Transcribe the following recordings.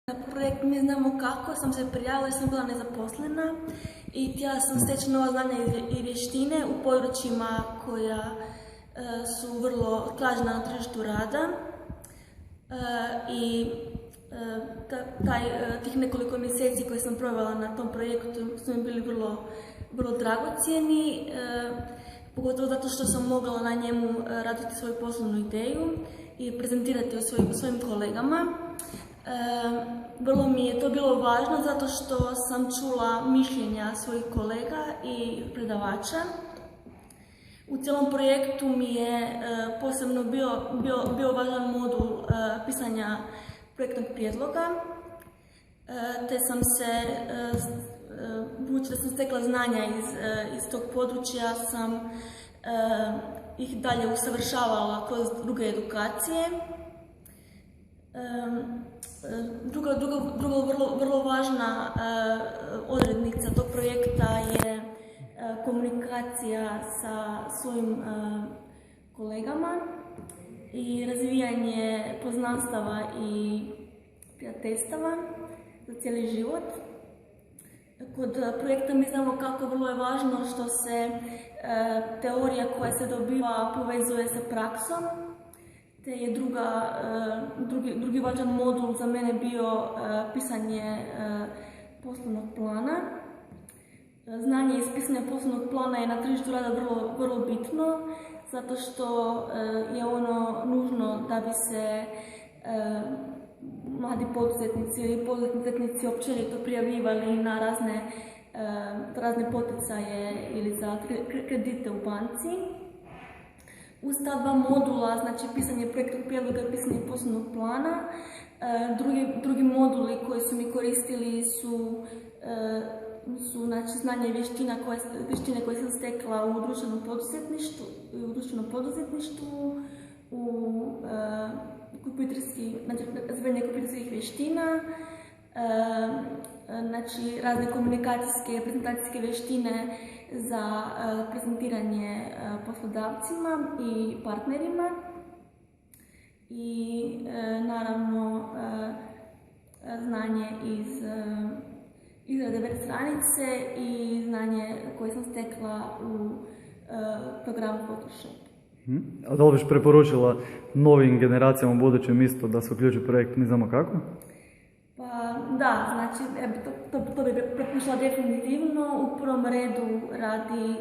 Na projekt Mi znamo kako sam se prijavila jer sam bila nezaposlena i htjela sam steći nova znanja i vještine u područjima koja su vrlo tražena na tržištu rada. Tih nekoliko mjeseci koje sam provela na tom projektu su mi bili vrlo dragocjeni, pogotovo zato što sam mogla na njemu raditi svoju poslovnu ideju i prezentirati o svojim kolegama. Vrlo mi je to bilo važno zato što sam čula mišljenja svojih kolega i predavača. U cijelom projektu mi je posebno bio važan modul pisanja projektnog prijedloga, te sam se, budući da sam stekla znanja iz tog područja, sam ih dalje usavršavala kroz druge edukacije. Druga vrlo važna odrednica tog projekta je komunikacija sa svojim kolegama i razvijanje poznanstava i prijateljstava za cijeli život. Kod projekta Mi znamo kako vrlo je važno što se teorija koja se dobiva povezuje sa praksom, te je drugi važan modul za mene bio pisanje poslovnog plana. Znanje iz pisanja poslovnog plana je na tržištu rada vrlo bitno, zato što je ono nužno da bi se mladi poduzetnici ili poduzetnici općenito prijavljivali na razne poticaje ili za kredite u banci. Uz ta dva modula, znači pisanje projektnog prijedloga i pisanje poslovnog plana, drugi moduli koji su mi koristili su znači, znanje i vještine koje sam stekla u društvenom poduzetništvu, u razvijanje kompjuterskih vještina, znači razne komunikacijske i prezentacijske vještine za prezentiranje poslodavcima i partnerima i naravno znanje iz izrade web stranice i znanje koje sam stekla u programu Photoshop. A da li biš preporučila novim generacijama u budućem isto da se uključi projekt Mi znamo kako? Pa da, znači to bi preporučila definitivno, u prvom redu radi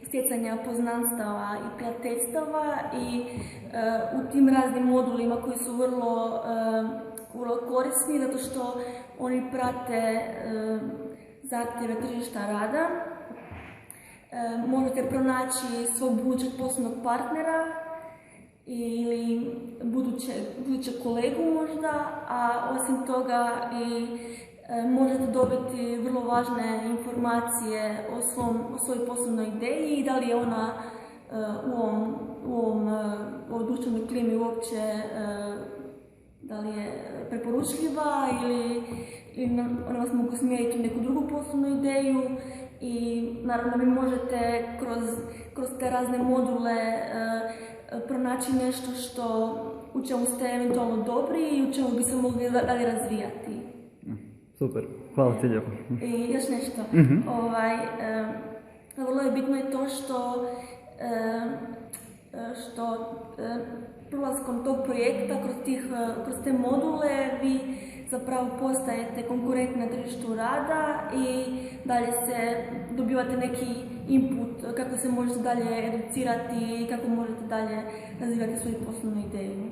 stjecanja poznanstava i prijateljstava i u tim raznim modulima koji su vrlo korisni zato što oni prate zahtjeve tržišta rada. Možete pronaći svog budućeg poslovnog partnera ili budućeg kolegu možda, a osim toga i možete dobiti vrlo važne informacije o svojoj poslovnoj ideji i da li je ona u ovoj društvenoj klimi uopće da li je preporučljiva ili ona vas mogu usmjeriti u neku drugu poslovnu ideju. I naravno vi možete kroz te razne module pronaći nešto u čemu ste eventualno dobri i u čemu bi se mogli dalje razvijati. Super, hvala ti lijepo. I još nešto. Vrlo je bitno i to što prolaskom tog projekta, kroz te module, vi zapravo postajete konkurentni na tržištu rada i dalje dobivate neki input kako se možete dalje educirati i kako možete dalje razvijati svoju poslovnu ideju.